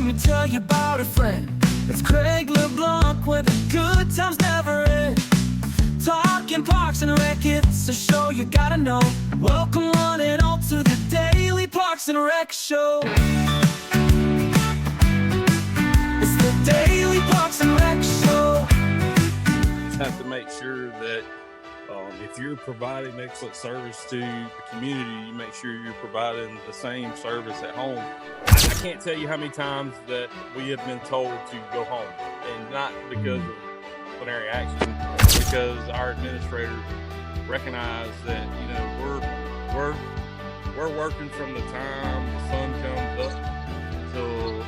me tell you about a friend. It's Craig LeBlanc where the good times never end. Talking Parks and Rec, it's a show you gotta know. Welcome one and all to the Daily Parks and Rec Show. It's the Daily Parks and Rec Show. Have to make sure that if you're providing excellent service to the community, you make sure you're providing the same service at home. I can't tell you how many times that we have been told to go home, and not because of disciplinary action, because our administrators recognize that we're working from the time the sun comes up till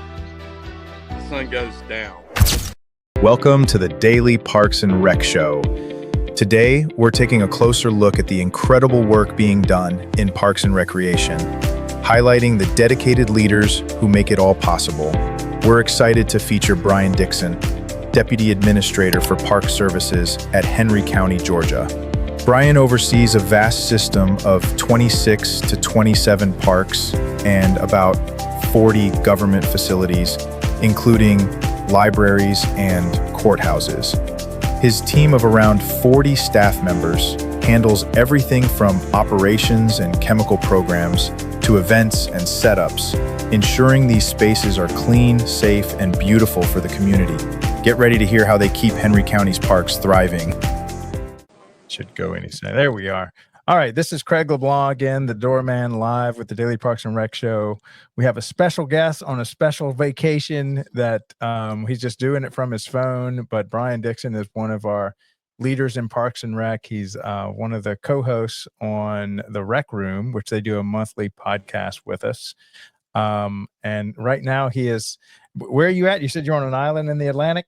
the sun goes down. Welcome to the Daily Parks and Rec Show. Today, we're taking a closer look at the incredible work being done in Parks and Recreation, highlighting the dedicated leaders who make it all possible. We're excited to feature Bryan Dixon, Deputy Administrator for Park Services at Henry County, Georgia. Bryan oversees a vast system of 26 to 27 parks and about 40 government facilities, including libraries and courthouses. His team of around 40 staff members handles everything from operations and chemical programs to events and setups, ensuring these spaces are clean, safe, and beautiful for the community. Get ready to hear how they keep Henry County's parks thriving. Should go any second. There we are. All right, this is Craig LeBlanc again, the doorman, live with the Daily Parks and Rec Show. We have a special guest on a special vacation that he's just doing it from his phone, but Bryan Dixon is one of our leaders in Parks and Rec. He's one of the co-hosts on the Rec Room, which they do a monthly podcast with us. And right now he is, where are you at? You said you're on an island in the Atlantic?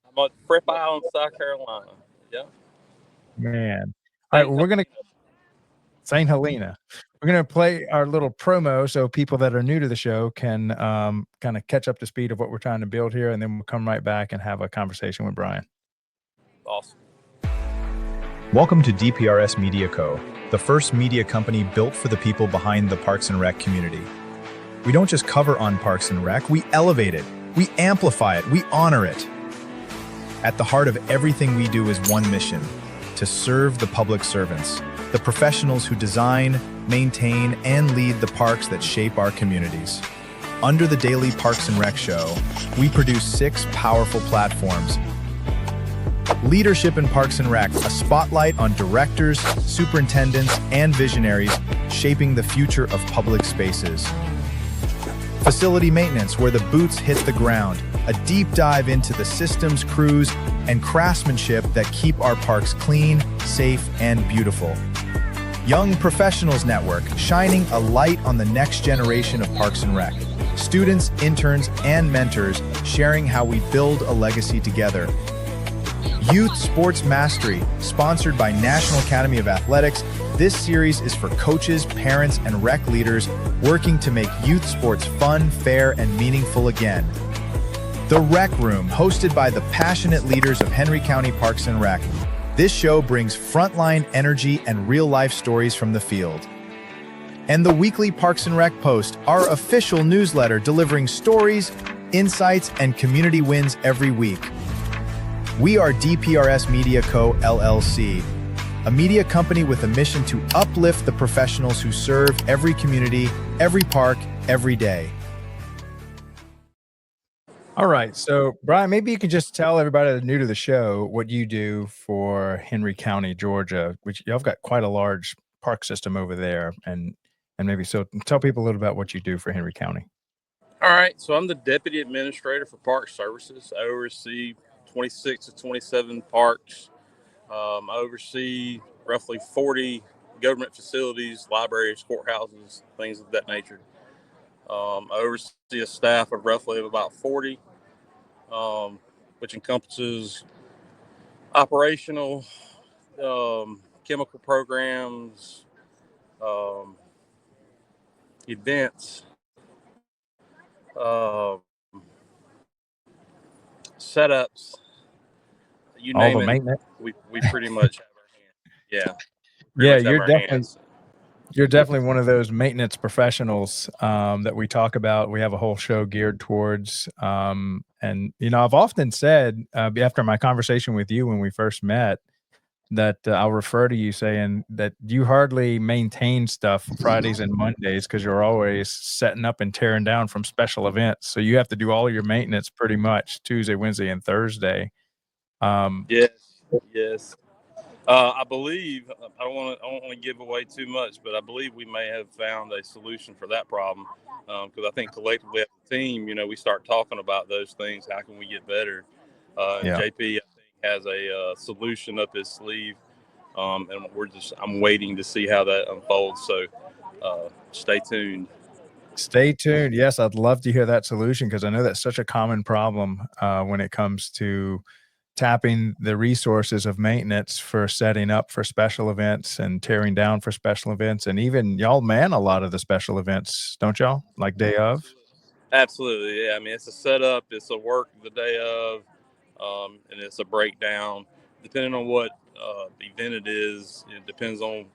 I'm on Fripp Island, South Carolina. Yeah. Man. All right, well, we're going to St. Helena. We're going to play our little promo so people that are new to the show can kind of catch up to speed of what we're trying to build here, and then we'll come right back and have a conversation with Bryan. Awesome. Welcome to DPRS Media Co., the first media company built for the people behind the Parks and Rec community. We don't just cover on Parks and Rec, we elevate it, we amplify it, we honor it. At the heart of everything we do is one mission: to serve the public servants, the professionals who design, maintain, and lead the parks that shape our communities. Under the Daily Parks and Rec Show, we produce 6 powerful platforms. Leadership in Parks and Rec, a spotlight on directors, superintendents, and visionaries shaping the future of public spaces. Facility maintenance, where the boots hit the ground, a deep dive into the systems, crews, and craftsmanship that keep our parks clean, safe, and beautiful. Young Professionals Network, shining a light on the next generation of Parks and Rec. Students, interns, and mentors sharing how we build a legacy together. Youth Sports Mastery, sponsored by National Academy of Athletics. This series is for coaches, parents, and rec leaders working to make youth sports fun, fair, and meaningful again. The Rec Room, hosted by the passionate leaders of Henry County Parks and Rec. This show brings frontline energy and real-life stories from the field. And the weekly Parks and Rec Post, our official newsletter delivering stories, insights, and community wins every week. We are DPRS Media Co., LLC, a media company with a mission to uplift the professionals who serve every community, every park, every day. All right, so Bryan, maybe you could just tell everybody that's new to the show what you do for Henry County, Georgia, which y'all have got quite a large park system over there, and maybe so tell people a little about what you do for Henry County. All right, so I'm the Deputy Administrator for Park Services. I oversee 26 to 27 parks. I oversee roughly 40 government facilities, libraries, courthouses, things of that nature. I oversee a staff of roughly about 40, which encompasses operational, chemical programs, events, setups, you All name the it. maintenance. We pretty much have our hands. Yeah. Yeah, you're definitely You're definitely one of those maintenance professionals that we talk about. We have a whole show geared towards. And, I've often said after my conversation with you when we first met, that I'll refer to you saying that you hardly maintain stuff Fridays and Mondays because you're always setting up and tearing down from special events. So you have to do all your maintenance pretty much Tuesday, Wednesday, and Thursday. Yes, yes. I believe I don't want to give away too much, but I believe we may have found a solution for that problem because I think collectively as a team, we start talking about those things. How can we get better? And Yeah. JP, I think, has a solution up his sleeve, and I'm waiting to see how that unfolds. So stay tuned. Stay tuned. Yes, I'd love to hear that solution because I know that's such a common problem when it comes to tapping the resources of maintenance for setting up for special events and tearing down for special events. And even y'all man a lot of the special events, don't y'all? Like day of? Absolutely, yeah. I mean, it's a setup, it's a work the day of, and it's a breakdown. Depending on what event it is, it depends on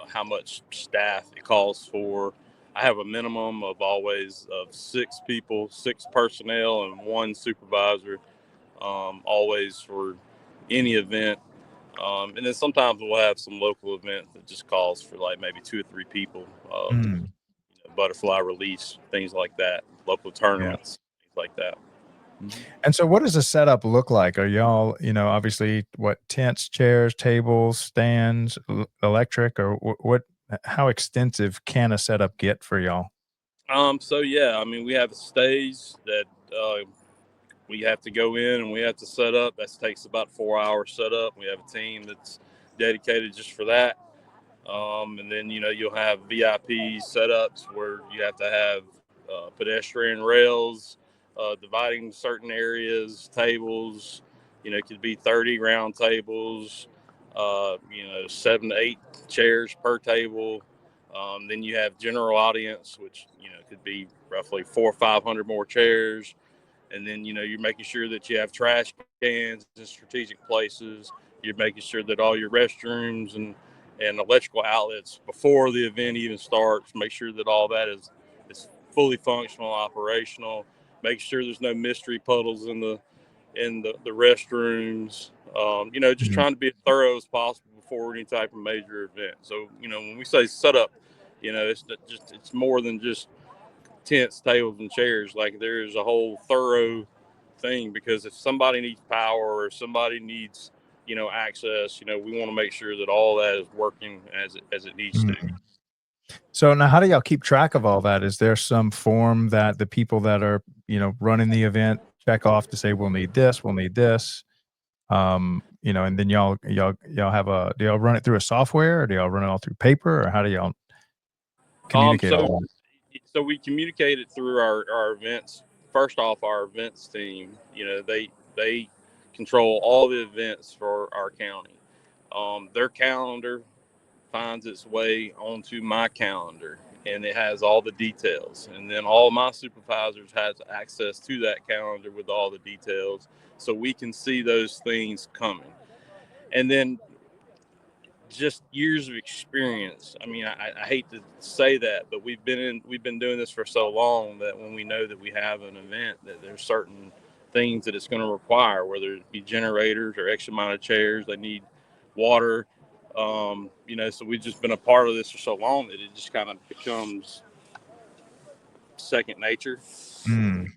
how much staff it calls for. I have a minimum of always of 6 people, 6 personnel, and 1 supervisor, always for any event. And then sometimes we'll have some local event that just calls for like maybe 2 or 3 people. Mm, Butterfly release, things like that, local yeah. tournaments, things like that. Mm-hmm. And so what does the setup look like? Are y'all, obviously what tents, chairs, tables, stands, electric, or what, how extensive can a setup get for y'all? So yeah, I mean, we have a stage that we have to go in and we have to set up. That takes about 4 hours setup. We have a team that's dedicated just for that. And then you'll have VIP setups where you have to have pedestrian rails dividing certain areas, tables. It could be 30 round tables. 7 to 8 chairs per table. Then you have general audience, which could be roughly 400 or 500 more chairs. And then you're making sure that you have trash cans in strategic places. You're making sure that all your restrooms and electrical outlets before the event even starts, make sure that all that is fully functional, operational. Make sure there's no mystery puddles in the restrooms. Just Mhm. trying to be as thorough as possible before any type of major event. So when we say setup, it's more than just tents, tables, and chairs. Like there's a whole thorough thing because if somebody needs power or somebody needs access, we want to make sure that all that is working as it needs to. Mhm. So now how do y'all keep track of all that? Is there some form that the people that are, running the event check off to say, we'll need this, we'll need this? And then y'all have do y'all run it through a software or do y'all run it all through paper or how do y'all communicate So all that? so we communicate it through our events. First off, our events team, they control all the events for our county. Their calendar finds its way onto my calendar and it has all the details. And then all my supervisors has access to that calendar with all the details so we can see those things coming. And then just years of experience. I mean, I hate to say that, but we've been doing this for so long that when we know that we have an event, that there's certain things that it's going to require, whether it be generators or X amount of chairs, they need water. So we've just been a part of this for so long that it just kind of becomes second nature. Mm.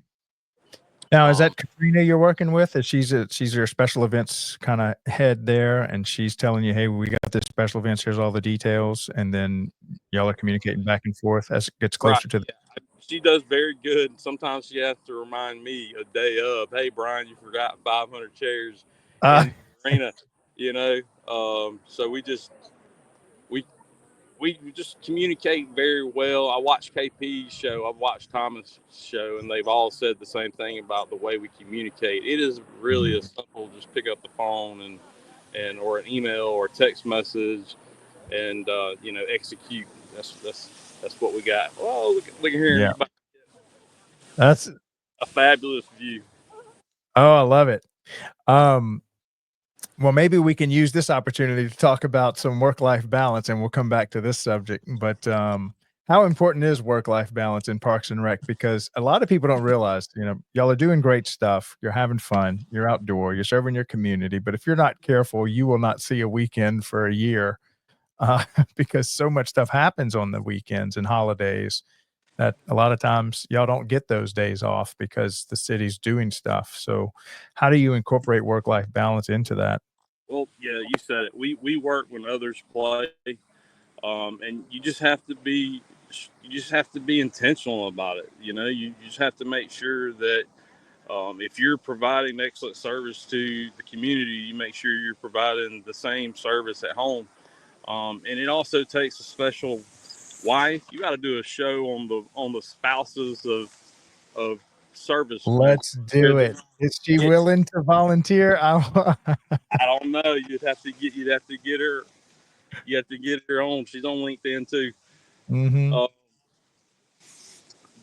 Now, is Um, that Katrina you're working with? Is she's your special events kind of head there, and she's telling you, "Hey, we got this special events. Here's all the details," and then y'all are communicating back and forth as it gets right. closer to the. Yeah. She does very good. Sometimes she has to remind me a day of, hey, Brian, you forgot 500 chairs Uh, in the arena, you know? So we, we just communicate very well. I watch KP's show. I've watched Thomas' show, and they've all said the same thing about the way we communicate. It is really a Mhm. simple, just pick up the phone and or an email or a text message and, execute. That's what we got. Well, look here. Yeah, You got that's a fabulous view. oh, I love it. Um, Well, maybe we can use this opportunity to talk about some work-life balance, and we'll come back to this subject. But how important is work-life balance in Parks and Rec? Because a lot of people don't realize, y'all are doing great stuff. You're having fun. You're outdoor. You're serving your community. But if you're not careful, you will not see a weekend for a year, because so much stuff happens on the weekends and holidays that a lot of times y'all don't get those days off because the city's doing stuff. So, how do you incorporate work-life balance into that? Well, yeah, you said it. We work when others play, and you just have to be intentional about it. You just have to make sure that if you're providing excellent service to the community, you make sure you're providing the same service at home. And it also takes a special wife. You got to do a show on the spouses of servicemen. Let's do it. Is she It's willing to volunteer? I don't know. You'd have to get her. You have to get her on. She's on LinkedIn too. Mhm. Uh,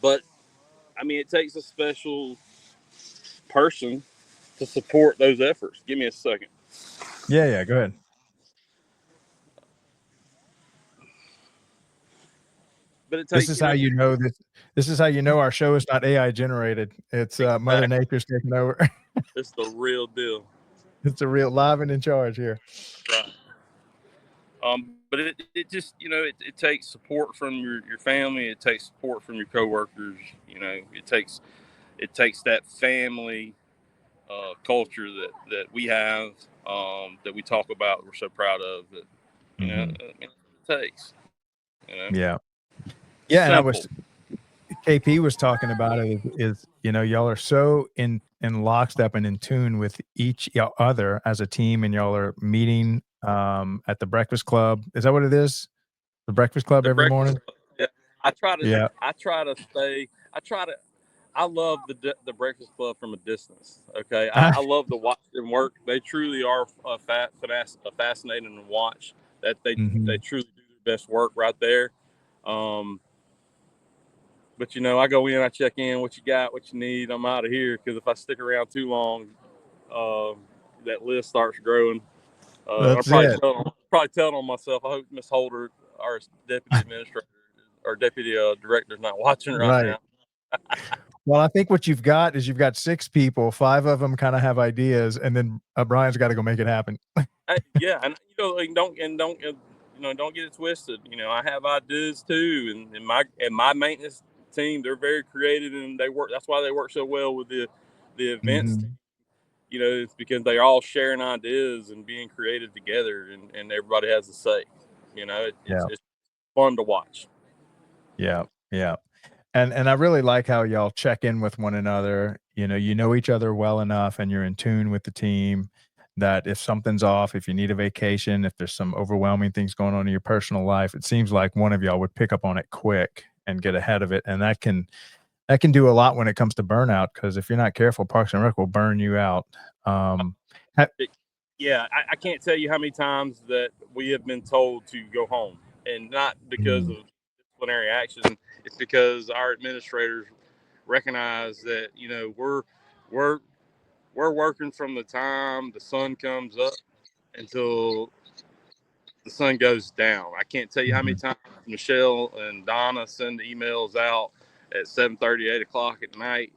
but I mean, it takes a special person to support those efforts. Give me a second. Yeah, yeah, go ahead. But it This takes, is how you know this is how you know our show is not AI generated. It's, Mother exactly. Nature's taking over. It's the real deal. It's a real live and in charge here. Right. But it just, it takes support from your family. It takes support from your coworkers. It takes that family culture that we have, that we talk about. We're so proud of that. Mhm. It takes. Yeah. Yeah, and I Simple. was KP was talking about it is, y'all are so in lockstep and in tune with each other as a team, and y'all are meeting, at the breakfast club. Is that what it is? The breakfast club The every breakfast morning? club. Yeah, I try to. Yeah. I try to stay. I try to. I love the Breakfast Club from a distance. Okay, I love to watch them work. They truly are fascinating to watch. That they Mhm. truly do their best work right there. Um, but I go in, I check in, what you got, what you need. I'm out of here because if I stick around too long, uh, that list starts growing. I'm That's it. probably telling on myself. I hope Miss Holder, our deputy administrator, or deputy director, is not watching right Right. now. Well, I think what you've got is you've got 6 people, 5 of them kinda have ideas, and then, Brian's gotta go make it happen. Yeah, and don't get it twisted. I have ideas too, and my maintenance team, they're very creative and they work. That's why they work so well with the events team. Mhm. It's because they're all sharing ideas and being creative together, and everybody has a say. Yeah. It's fun to watch. Yeah. Yeah. And I really like how y'all check in with one another. You know each other well enough and you're in tune with the team that if something's off, if you need a vacation, if there's some overwhelming things going on in your personal life, it seems like one of y'all would pick up on it quick and get ahead of it. And that can do a lot when it comes to burnout, because if you're not careful, Parks and Rec will burn you out. Um, ha- Yeah, I can't tell you how many times that we have been told to go home, and not because mm, of disciplinary action. It's because our administrators recognize that we're we're working from the time the sun comes up until the sun goes down. I can't tell you how many mhm, times Michelle and Donna send emails out at 7:30, 8 o'clock at night.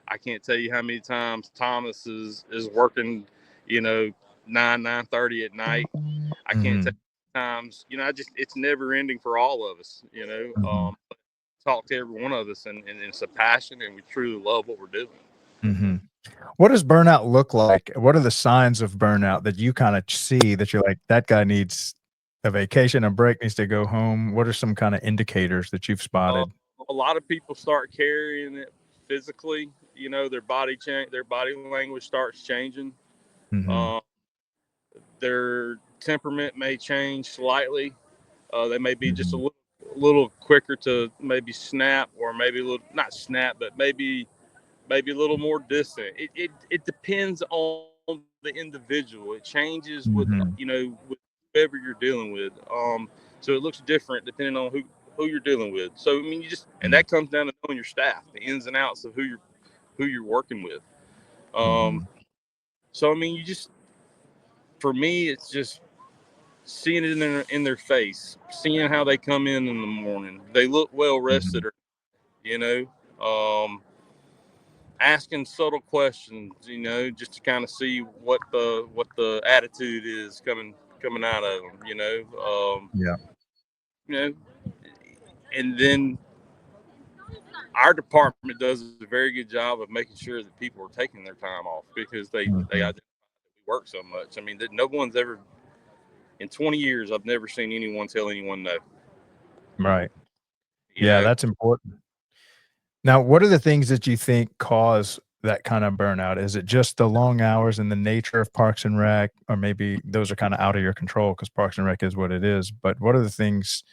I can't tell you how many times Thomas is working, you know, 9:30 at night. I can't tell mhm, you how many times. It's never ending for all of us. mhm, Talk to every one of us, and it's a passion, and we truly love what we're doing. mhm. What does burnout look like? What are the signs of burnout that you kinda see that you're like, "That guy needs a vacation, a break, needs to go home"? What are some kinda indicators that you've Uh, spotted? a lot of people start carrying it physically. Their body language starts changing. Mhm, Uh, their temperament may change slightly. They may be just mhm, a little quicker to maybe snap, or maybe a little not snap, but maybe a little more distant. It depends on the individual. It changes mhm, with whoever you're dealing with. So it looks different depending on who you're dealing with. So I mean, and mhm, that comes down to knowing your staff, the ins and outs of who you're working with. Um, mhm, so I mean, for me, it's just seeing it in their face, seeing how they come in the morning. They look well rested, Mhm. you know. Asking subtle questions, just to kind of see what the attitude is coming out of them, Yeah. you know, and then our department does a very good job of making sure that people are taking their time off because they Mhm. identify that we work so much. I mean, that no one's ever in 20 years I've never seen anyone tell anyone no. Right. You Yeah, know, that's important. Now, what are the things that you think cause that kind of burnout? Is it just the long hours and the nature of Parks and Rec, or maybe those are kind of out of your control because Parks and Rec is what it is? But what are the things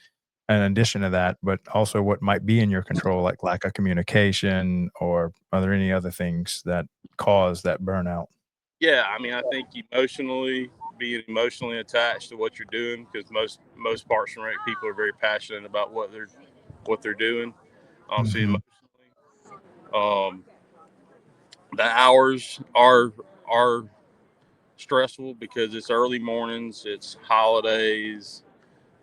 in addition to that, but also what might be in your control, like lack of communication, or are there any other things that cause that burnout? yeah. I mean, I think being emotionally attached to what you're doing because most Parks and Rec people are very passionate about what they're doing. So Mhm. emotionally, um, the hours are stressful because it's early mornings, it's holidays,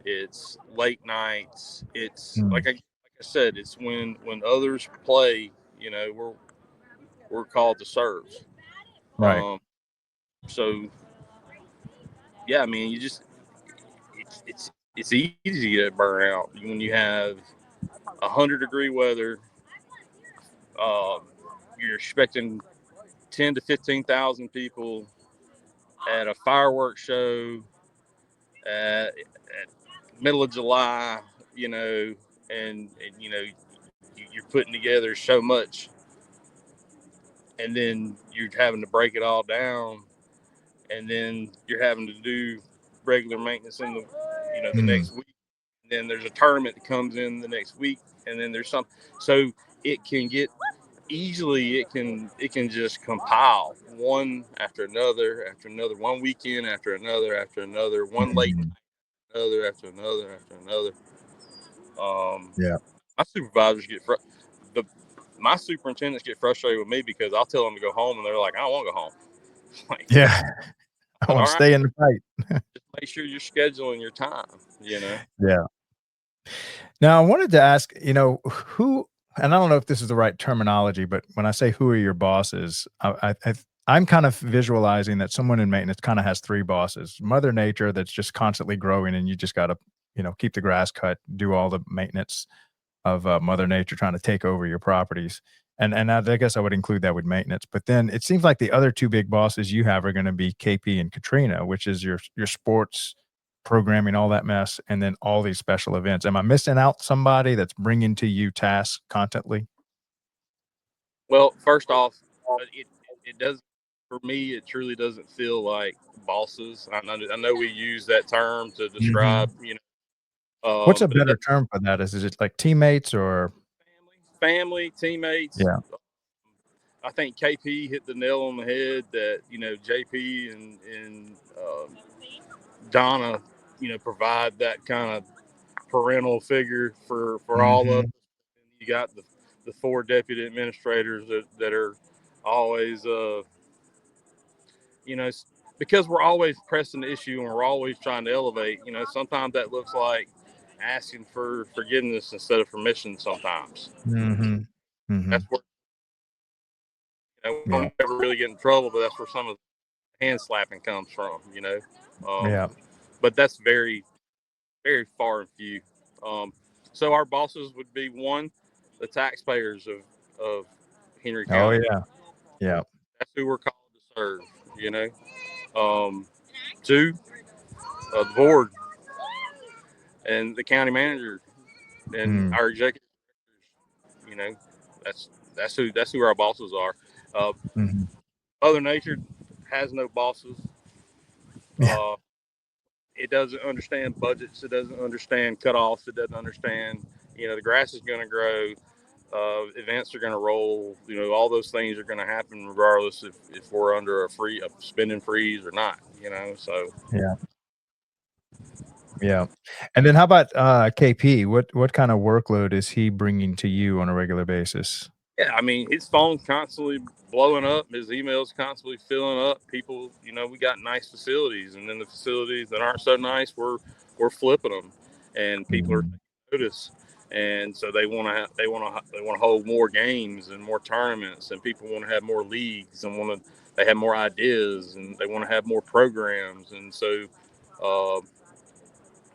it's late nights. It's Mm. like I said, it's when others play. We're called to serve. Right. Um, so yeah, I mean, it's easy to get burnt out when you have 100-degree weather. Um, you're expecting 10 to 15,000 people at a fireworks show at middle of July, and you're putting together so much, and then you're having to break it all down, and then you're having to do regular maintenance in the Mm. next week. And then there's a tournament that comes in the next week, and then there's some. So it can get easily it can just compile one after another, one weekend after another, one late Mhm. another after another after another. Um, Yeah. my supervisors the my superintendents get frustrated with me because I'll tell them to go home and they're like, I don't want to go home. Like, Yeah. I I said, wanna all right, stay in the fight. just make sure you're scheduling your time. Yeah. Now, I wanted to ask, who and I don't know if this is the right terminology, but when I say who are your bosses, I'm kind of visualizing that someone in maintenance kinda has 3 bosses. Mother Nature that's just constantly growing, and you just gotta, keep the grass cut, do all the maintenance of, Mother Nature trying to take over your properties. And I guess I would include that with maintenance. But then it seems like the other 2 big bosses you have are gonna be KP and Katrina, which is your sports, programming, all that mess, and then all these special events. Am I missing out somebody that's bringing to you tasks constantly? Well, first off, it does for me. It truly doesn't feel like bosses. I know we use that term to Mhm. describe, What's a but it better doesn't. term for that? Is it like teammates or Family, teammates. yeah. I think KP hit the nail on the head that JP and Donna, provide that kind of parental figure for all of us. Mhm. You got the four deputy administrators that are always, you know, because we're always pressing the issue and we're always trying to elevate. Sometimes that looks like asking for forgiveness instead of permission. Sometimes Mhm. that's Mhm. where we Yeah. don't ever really get in trouble, but that's where some of the hand slapping comes from. Um, Yeah. but that's very very far and few. Um, so our bosses would be one, the taxpayers of Henry Oh, County. yeah. Yeah. That's who we're called to serve. You know. Um, two, the board and the county manager and Mm. our executive. You know, that's that's who our bosses are. Uh, Mhm. Mother Nature has no bosses. Yeah. Uh, it doesn't understand budgets. It doesn't understand cutoffs. It doesn't understand. The grass is going to grow. Events are going to roll. All those things are going to happen regardless if we're under a spending freeze or not. So Yeah. Yeah. And then how about, KP? What kind of workload is he bringing to you on a regular basis? Yeah, I mean, his phone's constantly blowing up. His emails constantly filling up. People, we got nice facilities, and then the facilities that aren't so nice, we're flipping them, and people are Mhm. taking notice, and so they want to hold more games and more tournaments, and people want to have more leagues and they have more ideas, and they want to have more programs, and so uh,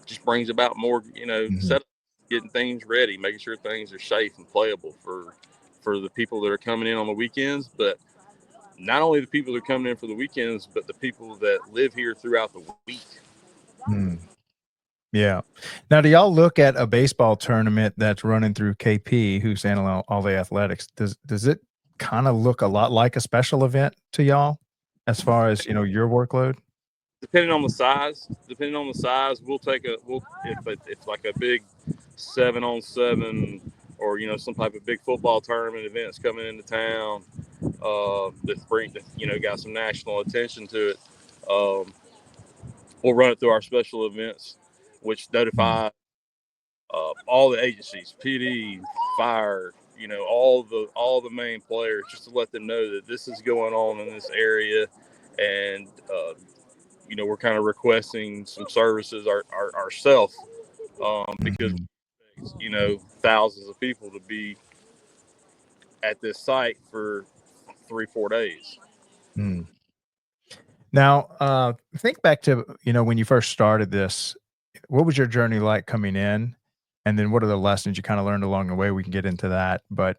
just brings about more, Mhm. setup, getting things ready, making sure things are safe and playable for the people that are coming in on the weekends, but not only the people that are coming in for the weekends, but the people that live here throughout the week. Mm. Yeah. Now, do y'all look at a baseball tournament that's running through KP, who's handling all the athletics? Does it kind of look a lot like a special event to y'all as far as, your workload? Depending on the size, we'll if like a big 7-on-7 or some type of big football tournament events coming into town that got some national attention to it. Um, we'll run it through our special events, which Mm. notify all the agencies, PD, fire, all the main players, just to let them know that this is going on in this area, and we're kind of requesting some services ourselves, because Mhm. thousands of people to be at this site for 3-4 days. Mm. Now, think back to, when you first started this, what was your journey like coming in? And then what are the lessons you kind of learned along the way? We can get into that. But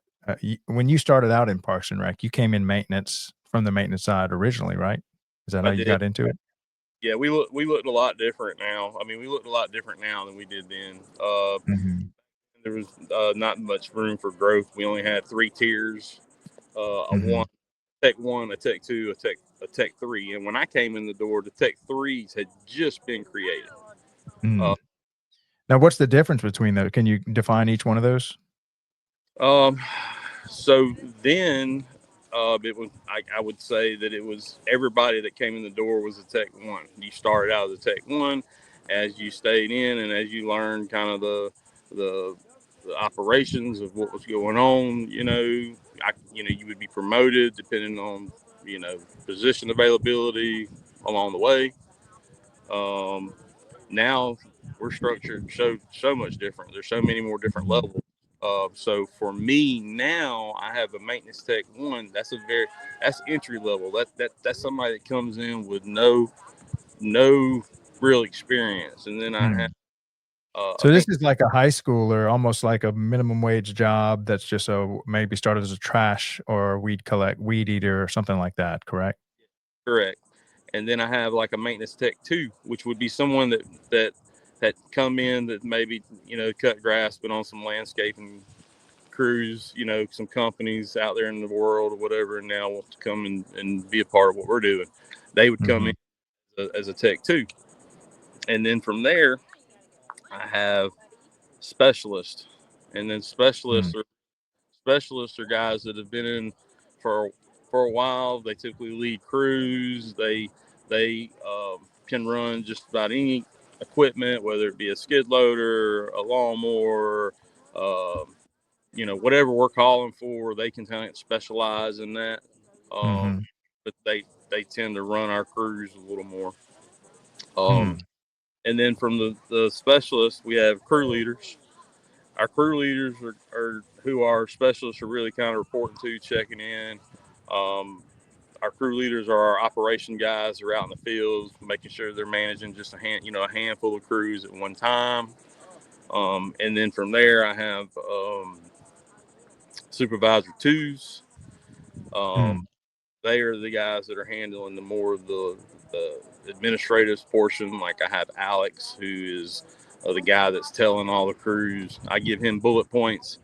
when you started out in Parks and Rec, you came in maintenance from the maintenance side originally, right? Is that how I you did. got into it? Yeah, we look a lot different now. I mean, we look a lot different now than we did then. Mhm. There was not much room for growth. We only had 3 tiers: a Mhm. Tech One, a Tech Two, a Tech Three. And when I came in the door, the Tech Threes had just been created. Uh, Mm. Now, what's the difference between those? Can you define each one of those? um, so then it was I would say that it was everybody that came in the door was a Tech One. You started out as a Tech One, as you stayed in and as you learned kind of the the operations of what was going on. You would be promoted depending on position availability along the way. Um, Now we're structured so much different. There's so many more different Mhm. levels. So for me now, I have a maintenance tech one. That's entry level. That's somebody that comes in with no real experience, and then I have Mm. a So this maintenance. is like a high schooler, almost like a minimum wage job that's just maybe started as a trash or weed eater or something like that, correct? Correct. And then I have like a maintenance tech two, which would be someone that that come in that maybe cut grass, but on some landscaping crews, some companies out there in the world or whatever, and now want to come and be a part of what we're doing. They would come in Mhm. as a tech too. And then from there, I have specialists. And then Mm. specialists are guys that have been in for for a while. They typically lead crews. They can run just about any equipment, whether it be a skid loader, a lawnmower, um, whatever we're calling for, they can kind of specialize in that. Um, Mhm. but they tend to run our crews a little more. Um, Mm. and then from the specialists, we have crew leaders. Our crew leaders are who our specialists are really kind of reporting to, checking in. Um, our crew leaders are our operation guys who are out in the fields, making sure they're managing just a handful of crews at one time. And then from there, I have supervisor Tues. Um, Mm. they are the guys that are handling the more of the administrative portion. Like I have Alex, who is the guy that's telling all the crews. I give him bullet points.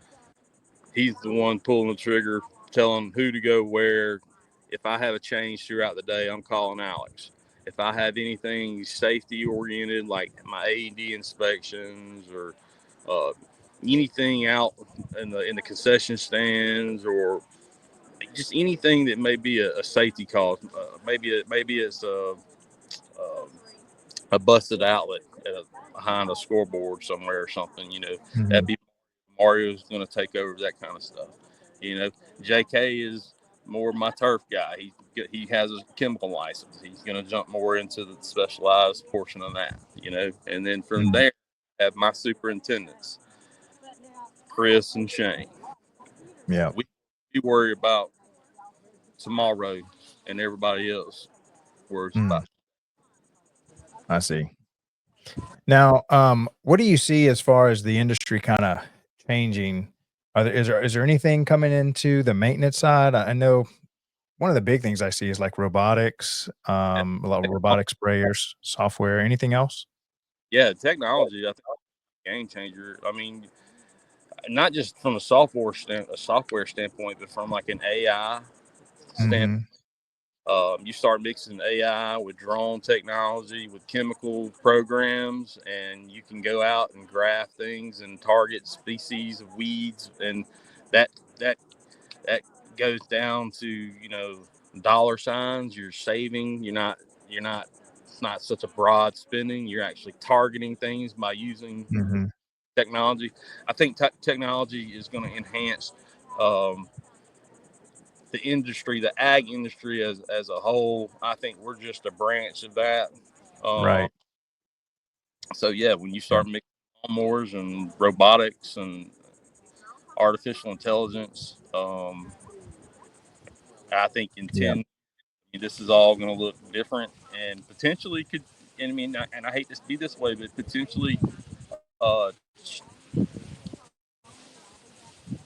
He's the one pulling the trigger, telling who to go where. If I have a change throughout the day, I'm calling Alex. If I have anything safety oriented, like my AED inspections or uh, anything out in the concession stands, or just anything that may be a safety call. Maybe it's um, a busted outlet behind a scoreboard somewhere or something. That'd Mhm. be Mario's going to take over that kind of stuff. You know, JK is more my turf guy. He has a chemical license. He's going to jump more into the specialized portion of that, you know. And then from there, I have my superintendents, Chris and Shane. Yeah. We worry about tomorrow, and everybody else worries about. I see. Now, what do you see as far as the industry kind of changing? Is there anything coming into the maintenance side? I know one of the big things I see is like robotics, a lot of robotic sprayers, software. Anything else? Yeah, technology, I think, is a game changer. I mean, not just from a software standpoint, but from like an AI standpoint. You start mixing AI with drone technology, with chemical programs, and you can go out and graft things and target species of weeds, and that that that goes down to, you know, dollar signs. You're saving. You're not. It's not such a broad spending. You're actually targeting things by using technology. I think technology is going to enhance um, the industry, the ag industry as a whole. I think we're just a branch of that. Um, Right. so yeah, when you Yeah. start mixing lawnmowers and robotics and artificial intelligence, I think in Yeah. 10, this is all going to look different and potentially could. And I mean, and I hate to be this way, but potentially uh,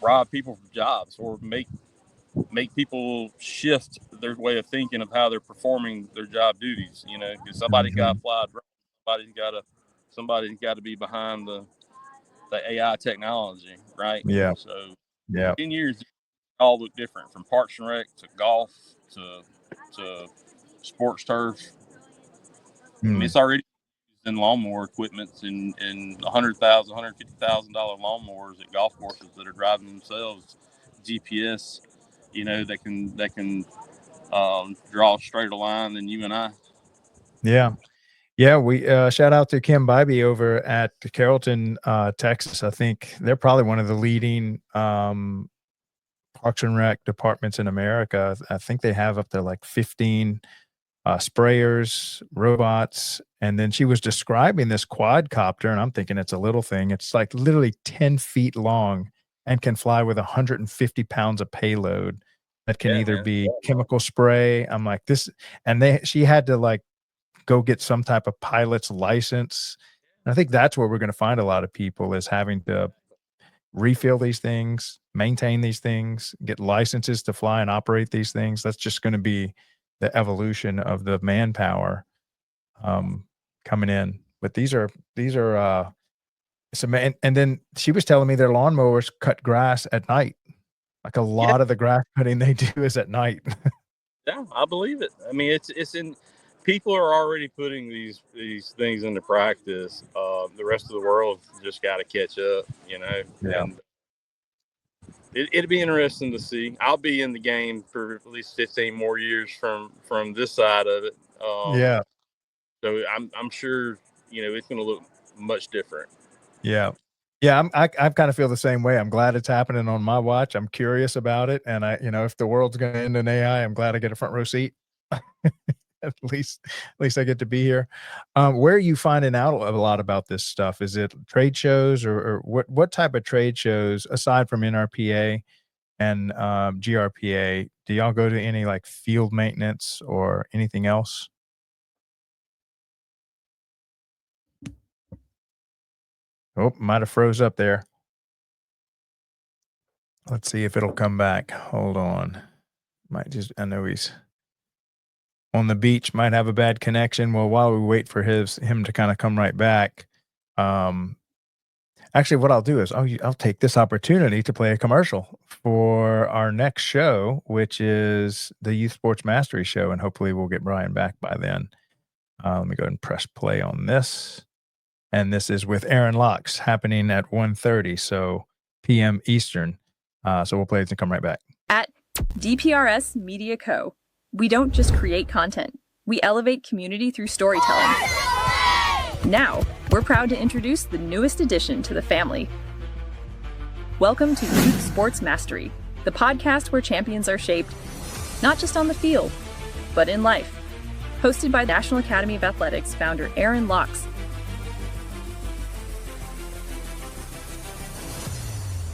rob people from jobs or make people shift their way of thinking of how they're performing their job duties. You know, because somebody got fly drone, somebody's got to be behind the AI technology, right? Yeah. So Yeah. 10 years all look different, from Parks and Rec to golf to sports turf. I mean, it's already in lawnmower equipment and $150,000 lawnmowers at golf courses that are driving themselves, GPS, you know, that can draw a straighter line than you and I. Yeah. Yeah, we shout out to Kim Bybee over at Carrollton, Texas. I think they're probably one of the leading Parks and Rec departments in America. I think they have up to like 15 sprayers, robots, and then she was describing this quadcopter, and I'm thinking it's a little thing. It's like literally 10 feet long and can fly with 150 pounds of payload. That can Yeah, either man. be chemical spray. I'm like this, and she had to like go get some type of pilot's license. And I think that's where we're going to find a lot of people is having to refill these things, maintain these things, get licenses to fly and operate these things. That's just going to be the evolution of the manpower coming in. But these are some, and then she was telling me their lawnmowers cut grass at night. Like a Yeah, lot of the grass cutting they do is at night. yeah, I believe it. I mean, it's in. People are already putting these things into practice. The rest of the world just got to catch up, you know. Yeah. And it'd be interesting to see. I'll be in the game for at least 15 more years from this side of it. Yeah. So I'm sure, you know, it's going to look much different. Yeah. Yeah, I kind of feel the same way. I'm glad it's happening on my watch. I'm curious about it, and if the world's going to end in AI, I'm glad I get a front row seat. At least I get to be here. Where are you finding out a lot about this stuff? Is it trade shows, or what type of trade shows aside from NRPA and GRPA? Do y'all go to any like field maintenance or anything else? Oh, might have froze up there. Let's see if it'll come back. Hold on. I know he's on the beach, might have a bad connection. Well, while we wait for him to kind of come right back, actually what I'll do is I'll take this opportunity to play a commercial for our next show, which is the Youth Sports Mastery Show, and hopefully we'll get Bryan back by then. Let me go ahead and press play on this. And this is with Aaron Locks, happening at 1:30 p.m. Eastern. So we'll play it and come right back. At DPRS Media Co., we don't just create content. We elevate community through storytelling. Now, we're proud to introduce the newest addition to the family. Welcome to Youth Sports Mastery, the podcast where champions are shaped, not just on the field, but in life. Hosted by National Academy of Athletics founder Aaron Locks.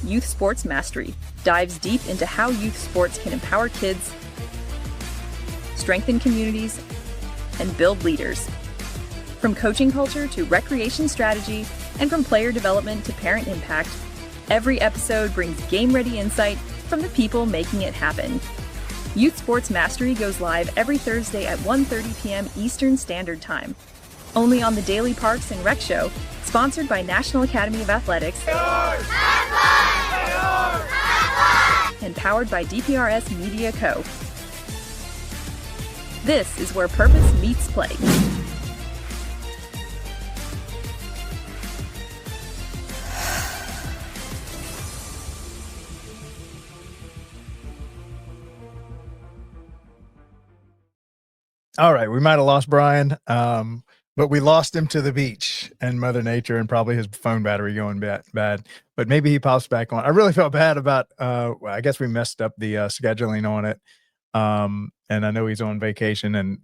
Youth Sports Mastery dives deep into how youth sports can empower kids, strengthen communities, and build leaders. From coaching culture to recreation strategy, and from player development to parent impact, every episode brings game-ready insight from the people making it happen. Youth Sports Mastery goes live every Thursday at 1:30 p.m. Eastern Standard Time. Only on the Daily Parks and Rec Show, sponsored by National Academy of Athletics and powered by DPRS Media Co. This is where purpose meets play. All right, we might have lost Bryan, but we lost him to the beach and Mother Nature and probably his phone battery going bad. But maybe he pops back on. I really felt bad about, I guess we messed up the scheduling on it. And I know he's on vacation, and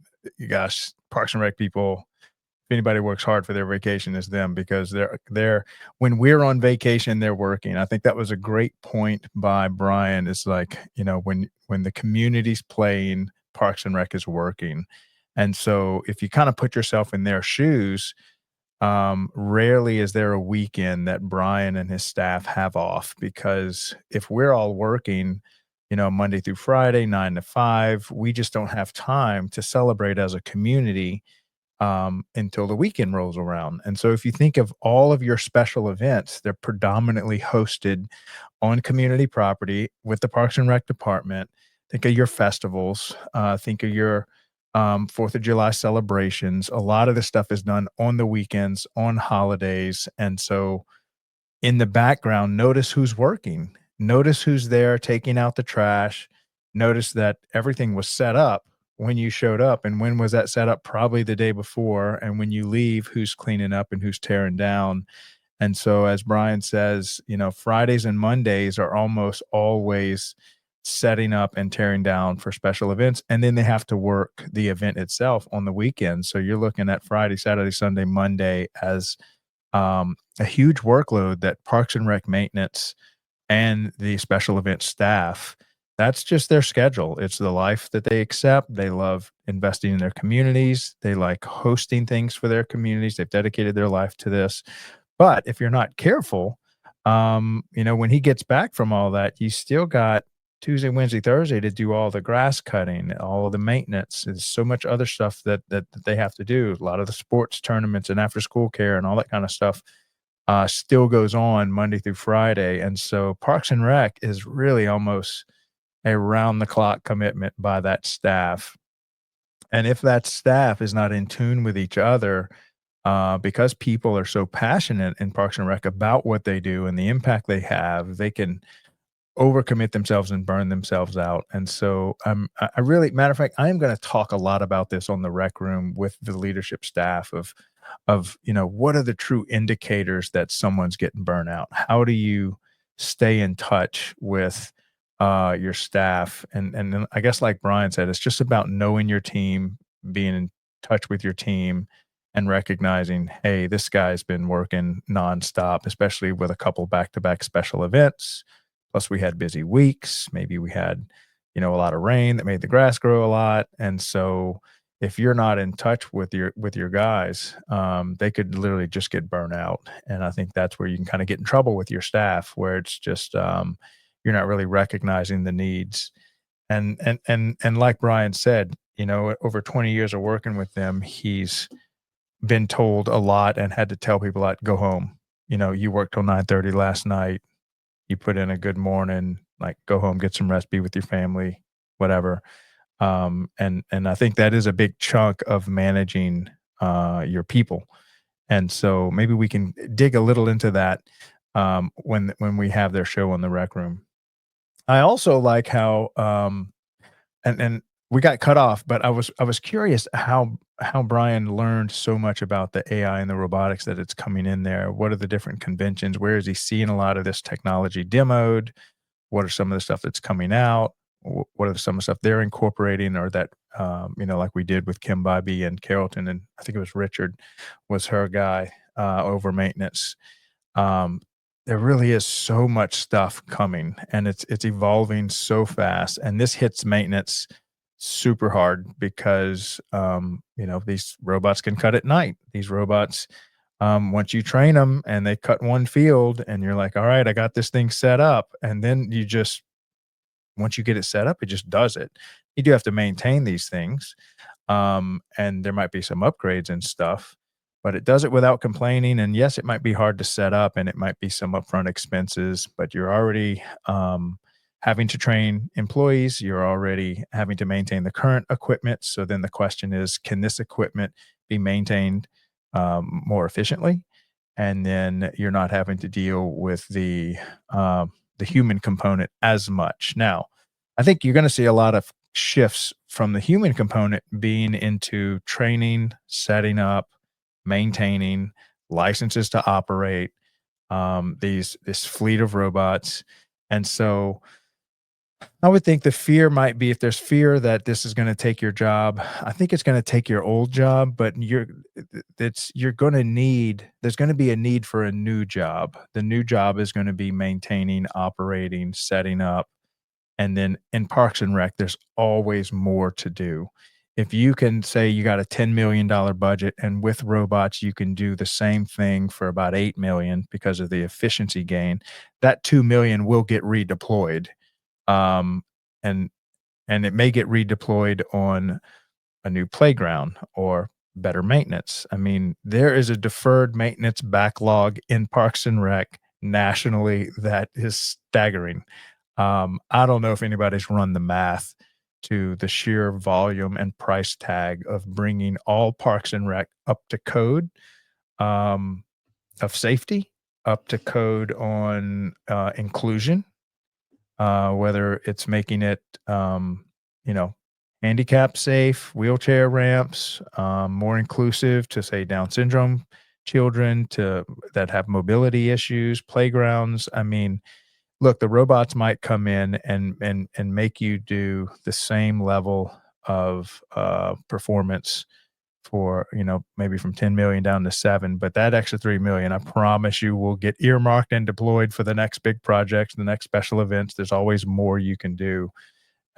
gosh, Parks and Rec people, if anybody works hard for their vacation, is them, because they're when we're on vacation, they're working. I think that was a great point by Bryan. It's like, when the community's playing, Parks and Rec is working. And so if you kind of put yourself in their shoes, rarely is there a weekend that Bryan and his staff have off, because if we're all working, Monday through Friday, 9 to 5, we just don't have time to celebrate as a community until the weekend rolls around. And so if you think of all of your special events, they're predominantly hosted on community property with the Parks and Rec department. Think of your festivals, think of your 4th of July celebrations. A lot of this stuff is done on the weekends, on holidays. And so in the background, notice who's working. Notice who's there taking out the trash. Notice that everything was set up when you showed up. And when was that set up? Probably the day before. And when you leave, who's cleaning up and who's tearing down. And so as Bryan says, Fridays and Mondays are almost always setting up and tearing down for special events. And then they have to work the event itself on the weekend. So you're looking at Friday, Saturday, Sunday, Monday as a huge workload that Parks and Rec maintenance and the special event staff, that's just their schedule. It's the life that they accept. They love investing in their communities. They like hosting things for their communities. They've dedicated their life to this. But if you're not careful, when he gets back from all that, you still got Tuesday, Wednesday, Thursday to do all the grass cutting, all of the maintenance. There's so much other stuff that they have to do. A lot of the sports tournaments and after school care and all that kind of stuff still goes on Monday through Friday. And so Parks and Rec is really almost a round the clock commitment by that staff. And if that staff is not in tune with each other, because people are so passionate in Parks and Rec about what they do and the impact they have, they can overcommit themselves and burn themselves out. And so I really, matter of fact, I am going to talk a lot about this on the Rec Room with the leadership staff of what are the true indicators that someone's getting burnout? How do you stay in touch with your staff? And then I guess, like Bryan said, it's just about knowing your team, being in touch with your team, and recognizing, hey, this guy's been working nonstop, especially with a couple back-to-back special events. Plus we had busy weeks. Maybe we had, a lot of rain that made the grass grow a lot. And so if you're not in touch with your guys, they could literally just get burnt out. And I think that's where you can kind of get in trouble with your staff, where it's just, you're not really recognizing the needs. And like Bryan said, over 20 years of working with them, he's been told a lot and had to tell people that go home. You worked till 9:30 last night. You put in a good morning, like go home, get some rest, be with your family, whatever. And I think that is a big chunk of managing your people. And so maybe we can dig a little into that when we have their show on the Rec Room. I also like how and we got cut off, but I was curious how Bryan learned so much about the AI and the robotics that it's coming in there. What are the different conventions? Where is he seeing a lot of this technology demoed? what are some of the stuff that's coming out, what are some of the stuff they're incorporating, or that like we did with Kim Bybee and Carrollton, and I think it was Richard was her guy over maintenance. um, there really is so much stuff coming, and it's evolving so fast, and this hits maintenance super hard because these robots can cut at night. These robots, once you train them and they cut one field and you're like, all right, I got this thing set up, and then once you get it set up, it just does it. You do have to maintain these things, and there might be some upgrades and stuff, but it does it without complaining. And yes, it might be hard to set up, and it might be some upfront expenses, but you're already having to train employees. You're already having to maintain the current equipment. So then the question is, can this equipment be maintained more efficiently? And then you're not having to deal with the human component as much. Now, I think you're going to see a lot of shifts from the human component being into training, setting up, maintaining, licenses to operate this fleet of robots. And so I would think the fear might be, if there's fear that this is going to take your job, I think it's going to take your old job, but there's going to be a need for a new job. The new job is going to be maintaining, operating, setting up. And then in Parks and Rec, there's always more to do. If you can say you got a $10 million budget, and with robots, you can do the same thing for about 8 million because of the efficiency gain, that 2 million will get redeployed. Um, and it may get redeployed on a new playground or better maintenance. I mean, there is a deferred maintenance backlog in Parks and Rec nationally that is staggering. I don't know if anybody's run the math to the sheer volume and price tag of bringing all Parks and Rec up to code of safety, up to code on inclusion, whether it's making it, handicap safe, wheelchair ramps, more inclusive to, say, Down syndrome children that have mobility issues, playgrounds. I mean, look, the robots might come in and make you do the same level of performance for, maybe from 10 million down to 7, but that extra 3 million, I promise you, will get earmarked and deployed for the next big projects, the next special events. There's always more you can do.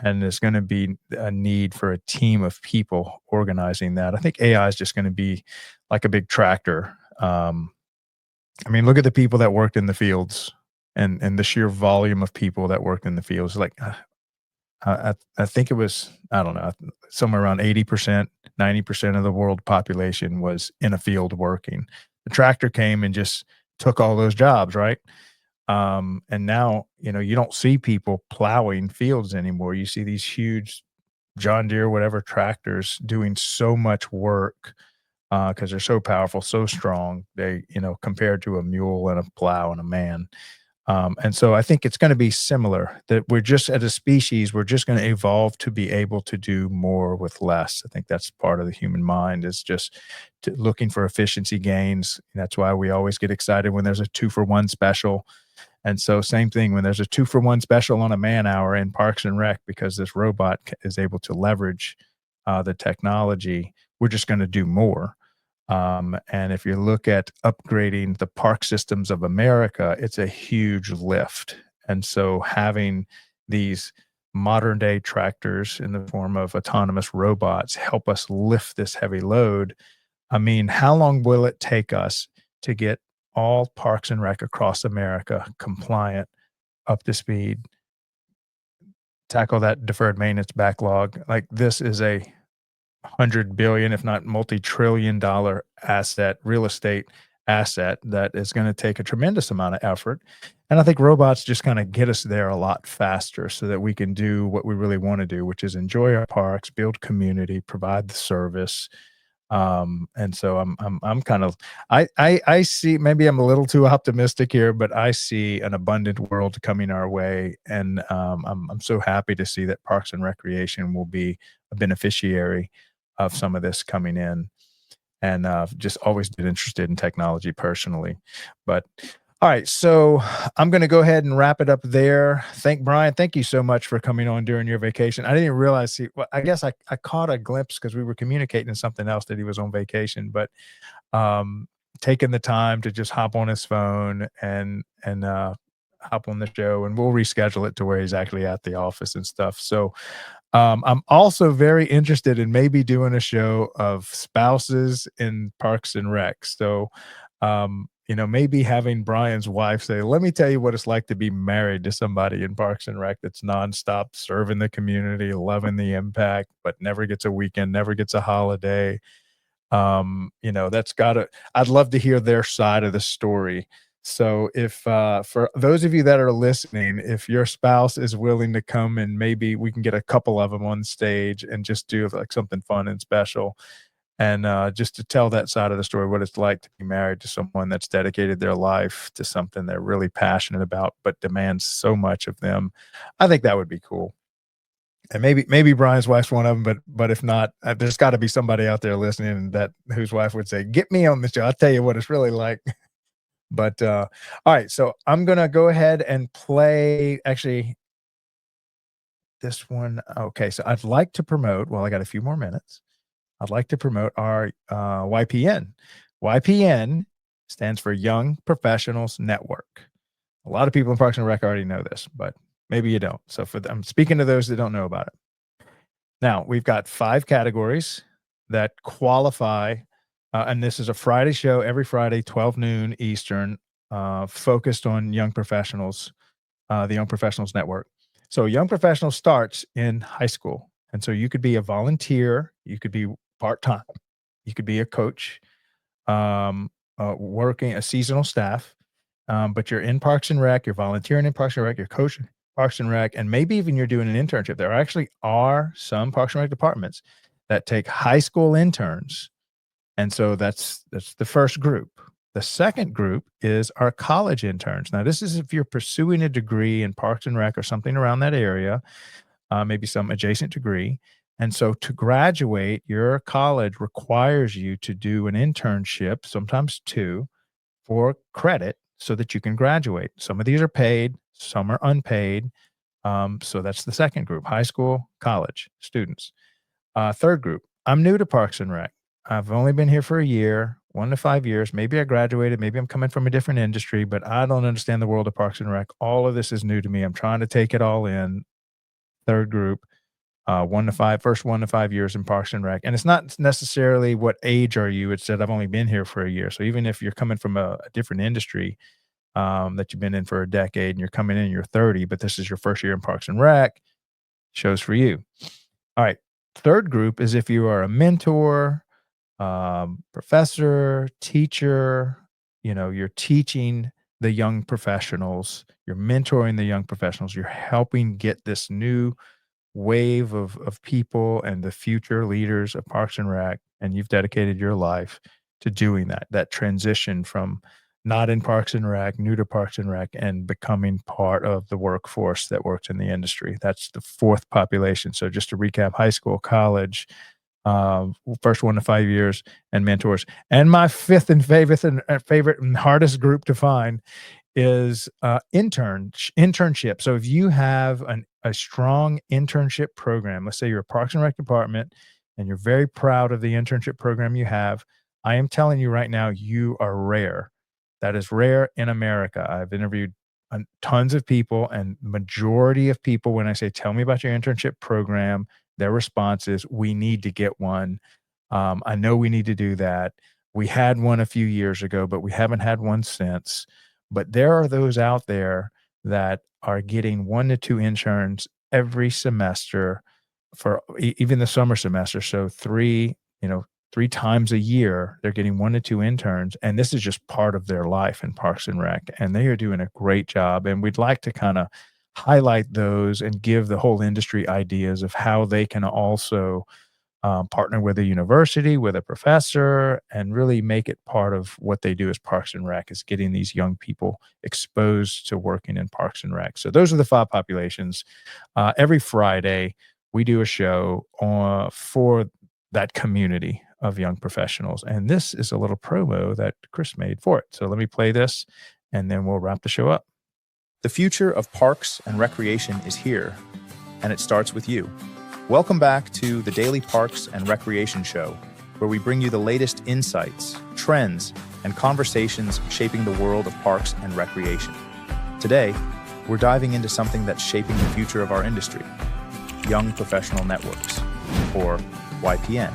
And there's going to be a need for a team of people organizing that. I think AI is just going to be like a big tractor. I mean, look at the people that worked in the fields, and the sheer volume of people that worked in the fields. Like, I think it was, I don't know, somewhere around 80%, 90% of the world population was in a field working. The tractor came and just took all those jobs, right? And now, you don't see people plowing fields anymore. You see these huge John Deere, whatever tractors doing so much work because they're so powerful, so strong. They, compared to a mule and a plow and a man. And so I think it's going to be similar, that we're just, as a species, we're just going to evolve to be able to do more with less. I think that's part of the human mind, is just looking for efficiency gains. That's why we always get excited when there's a 2-for-1 special. And so same thing when there's a 2-for-1 special on a man hour in Parks and Rec, because this robot is able to leverage the technology, we're just going to do more. And if you look at upgrading the park systems of America, it's a huge lift. And so having these modern day tractors in the form of autonomous robots help us lift this heavy load. I mean, how long will it take us to get all Parks and Rec across America compliant, up to speed, tackle that deferred maintenance backlog? Like, this is a $100 billion, if not multi-trillion dollar real estate asset that is going to take a tremendous amount of effort. And I think robots just kind of get us there a lot faster so that we can do what we really want to do, which is enjoy our parks, build community, provide the service. And so I'm kind of, I see, maybe I'm a little too optimistic here, but I see an abundant world coming our way. And I'm so happy to see that Parks and Recreation will be a beneficiary of some of this coming in. And just always been interested in technology personally. But All right, so I'm going to go ahead and wrap it up there. Brian, thank you so much for coming on during your vacation. I didn't realize well, I guess I caught a glimpse because we were communicating something else that he was on vacation, but um, taking the time to just hop on his phone and hop on the show, and we'll reschedule it to where he's actually at the office and stuff. So I'm also very interested in maybe doing a show of spouses in Parks and Rec. So, maybe having Brian's wife say, "Let me tell you what it's like to be married to somebody in Parks and Rec that's nonstop serving the community, loving the impact, but never gets a weekend, never gets a holiday." That's gotta I'd love to hear their side of the story. So if for those of you that are listening, if your spouse is willing to come and maybe we can get a couple of them on stage and just do like something fun and special, and just to tell that side of the story, what it's like to be married to someone that's dedicated their life to something they're really passionate about but demands so much of them. I think that would be cool. And maybe Brian's wife's one of them, but if not, there's got to be somebody out there listening that whose wife would say, "Get me on the show. I'll tell you what it's really like." But all right, so I'm gonna go ahead and play actually this one. Okay, so I'd like to promote. Well, I got a few more minutes. I'd like to promote our YPN. YPN stands for Young Professionals Network. A lot of people in Parks and Rec already know this, but maybe you don't. So I'm speaking to those that don't know about it. Now, we've got 5 categories that qualify, and this is a Friday show every Friday, 12 noon Eastern, focused on young professionals, the Young Professionals Network. So Young Professionals starts in high school, and so you could be a volunteer, you could be part-time, you could be a coach, working a seasonal staff, but you're in Parks and Rec, you're volunteering in Parks and Rec, you're coaching Parks and Rec, and maybe even you're doing an internship. There actually are some Parks and Rec departments that take high school interns, and so that's the first group. The second group is our college interns. Now, this is if you're pursuing a degree in Parks and Rec or something around that area, maybe some adjacent degree. And so to graduate, your college requires you to do an internship, sometimes 2, for credit so that you can graduate. Some of these are paid, some are unpaid. So that's the second group, high school, college students. Third group, I'm new to Parks and Rec. I've only been here for a year, 1 to 5 years. Maybe I graduated, maybe I'm coming from a different industry, but I don't understand the world of Parks and Rec. All of this is new to me. I'm trying to take it all in. Third group, 1 to 5, first 1 to 5 years in Parks and Rec. And it's not necessarily what age are you, it's that I've only been here for a year. So even if you're coming from a different industry, that you've been in for a decade and you're coming in, you're 30, but this is your first year in Parks and Rec, shows for you. All right. Third group is if you are a mentor, professor, teacher, you're teaching the young professionals, you're mentoring the young professionals, you're helping get this new wave of people and the future leaders of Parks and Rec, and you've dedicated your life to doing that transition from not in Parks and Rec, new to Parks and Rec, and becoming part of the workforce that works in the industry. That's the fourth population. So just to recap, high school, college, first 1 to 5 years, and mentors. And my fifth and favorite and hardest group to find is internship. So if you have a strong internship program, let's say you're a Parks and Rec department and you're very proud of the internship program you have, I am telling you right now, you are rare. That is rare in America. I've interviewed tons of people, and majority of people, when I say, "Tell me about your internship program," their response is, "We need to get one. I know we need to do that. We had one a few years ago, but we haven't had one since." But there are those out there that are getting 1 to 2 interns every semester for even the summer semester. So 3 times a year, they're getting 1 to 2 interns, and this is just part of their life in Parks and Rec, and they are doing a great job, and we'd like to kinda highlight those and give the whole industry ideas of how they can also, partner with a university, with a professor, and really make it part of what they do as Parks and Rec, is getting these young people exposed to working in Parks and Rec. So those are the 5 populations. Every Friday, we do a show for that community of young professionals. And this is a little promo that Chris made for it. So let me play this and then we'll wrap the show up. The future of parks and recreation is here, and it starts with you. Welcome back to the Daily Parks and Recreation Show, where we bring you the latest insights, trends, and conversations shaping the world of parks and recreation. Today, we're diving into something that's shaping the future of our industry, Young Professional Networks, or YPN.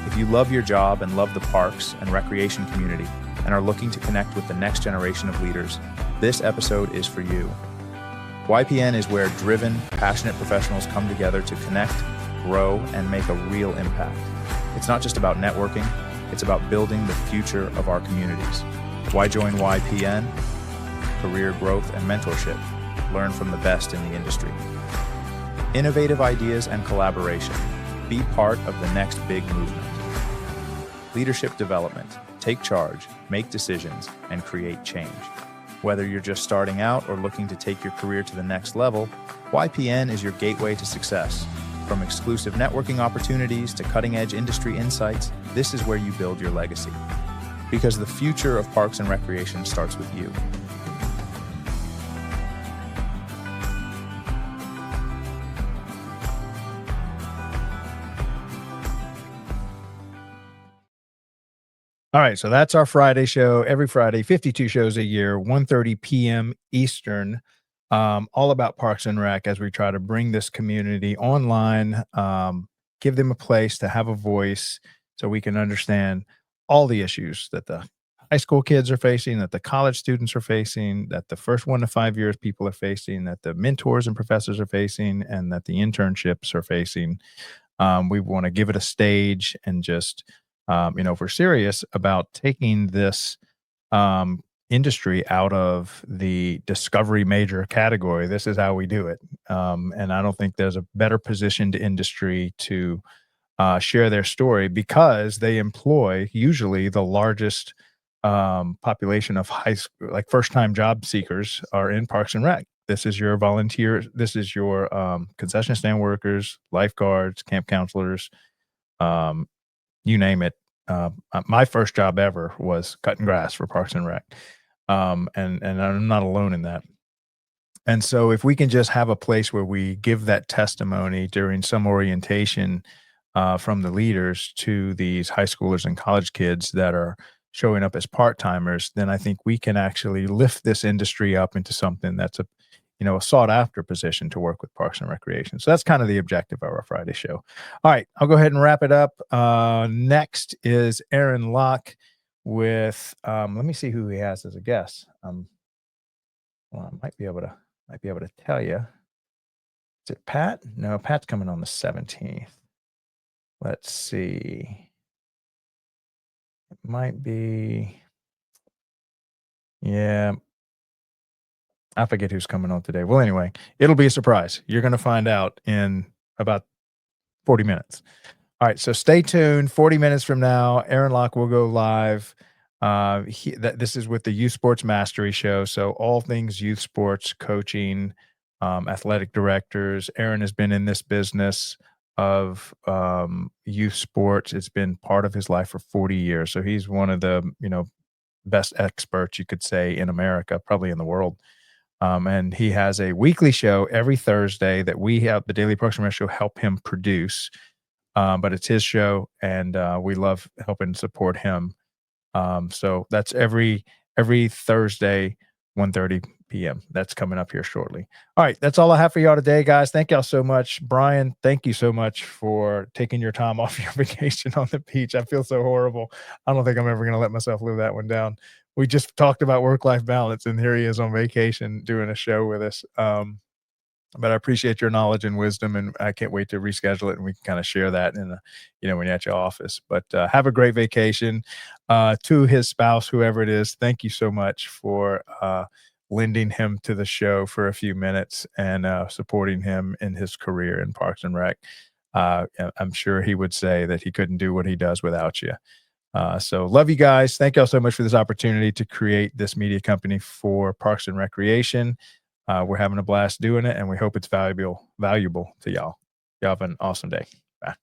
If you love your job and love the parks and recreation community and are looking to connect with the next generation of leaders, this episode is for you. YPN is where driven, passionate professionals come together to connect, grow, and make a real impact. It's not just about networking, it's about building the future of our communities. Why join YPN? Career growth and mentorship. Learn from the best in the industry. Innovative ideas and collaboration. Be part of the next big movement. Leadership development. Take charge, make decisions, and create change. Whether you're just starting out or looking to take your career to the next level, YPN is your gateway to success. From exclusive networking opportunities to cutting-edge industry insights, this is where you build your legacy. Because the future of parks and recreation starts with you. All right, so that's our Friday show. Every Friday, 52 shows a year, 1:30 p.m. Eastern, all about Parks and Rec as we try to bring this community online, give them a place to have a voice so we can understand all the issues that the high school kids are facing, that the college students are facing, that the first 1 to 5 years people are facing, that the mentors and professors are facing, and that the internships are facing. We want to give it a stage and just if we're serious about taking this industry out of the discovery major category, this is how we do it. And I don't think there's a better positioned industry to share their story because they employ usually the largest population of high school, like first-time job seekers are in Parks and Rec. This is your volunteers. This is your concession stand workers, lifeguards, camp counselors, you name it. My first job ever was cutting grass for Parks and Rec. And I'm not alone in that. And so if we can just have a place where we give that testimony during some orientation from the leaders to these high schoolers and college kids that are showing up as part-timers, then I think we can actually lift this industry up into something that's a sought after position to work with Parks and Recreation. So that's kind of the objective of our Friday show. All right, I'll go ahead and wrap it up. Next is Aaron Locke with, let me see who he has as a guest. Well, I might be able to tell you. Is it Pat? No, Pat's coming on the 17th. Let's see. It might be, yeah. I forget who's coming on today. Well, anyway, it'll be a surprise. You're going to find out in about 40 minutes. All right, so stay tuned. 40 minutes from now, Aaron Locke will go live. This is with the Youth Sports Mastery Show. So all things youth sports, coaching, athletic directors. Aaron has been in this business of youth sports. It's been part of his life for 40 years. So he's one of the best experts, you could say, in America, probably in the world. And he has a weekly show every Thursday that we have, the Daily Parks and Rec Show, help him produce. But it's his show, and we love helping support him. So that's every Thursday, 1:30 p.m. That's coming up here shortly. All right, that's all I have for y'all today, guys. Thank y'all so much. Bryan, thank you so much for taking your time off your vacation on the beach. I feel so horrible. I don't think I'm ever going to let myself live that one down. We just talked about work-life balance, and here he is on vacation doing a show with us. But I appreciate your knowledge and wisdom, and I can't wait to reschedule it, and we can kind of share that in, when you're at your office. But have a great vacation. To his spouse, whoever it is, thank you so much for lending him to the show for a few minutes and supporting him in his career in Parks and Rec. I'm sure he would say that he couldn't do what he does without you. So love you guys. Thank y'all so much for this opportunity to create this media company for Parks and Recreation. We're having a blast doing it, and we hope it's valuable to y'all. Y'all have an awesome day. Bye.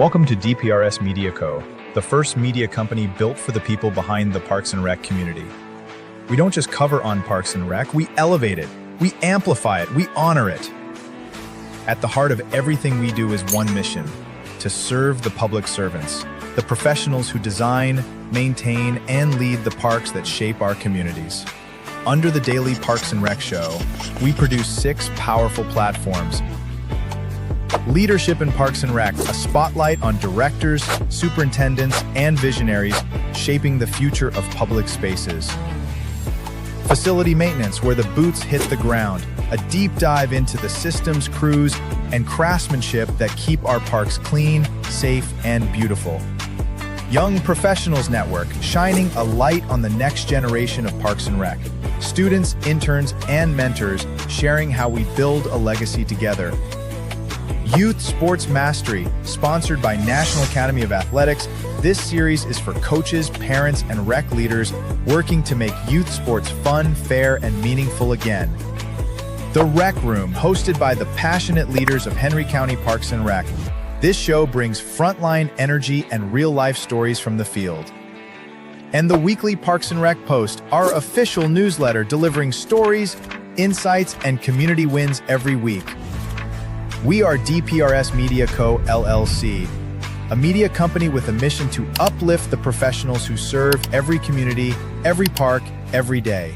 Welcome to DPRS Media Co., the first media company built for the people behind the Parks and Rec community. We don't just cover on Parks and Rec, we elevate it, we amplify it, we honor it. At the heart of everything we do is one mission: to serve the public servants, the professionals who design, maintain, and lead the parks that shape our communities. Under the daily Parks and Rec show, we produce 6 powerful platforms. Leadership in Parks and Rec, a spotlight on directors, superintendents, and visionaries shaping the future of public spaces. Facility maintenance, where the boots hit the ground, a deep dive into the systems, crews, and craftsmanship that keep our parks clean, safe, and beautiful. Young Professionals Network, shining a light on the next generation of Parks and Rec. Students, interns, and mentors sharing how we build a legacy together. Youth Sports Mastery, sponsored by National Academy of Athletics. This series is for coaches, parents, and rec leaders working to make youth sports fun, fair, and meaningful again. The Rec Room, hosted by the passionate leaders of Henry County Parks and Rec. This show brings frontline energy and real-life stories from the field. And the weekly Parks and Rec Post, our official newsletter delivering stories, insights, and community wins every week. We are DPRS Media Co., LLC, a media company with a mission to uplift the professionals who serve every community, every park, every day.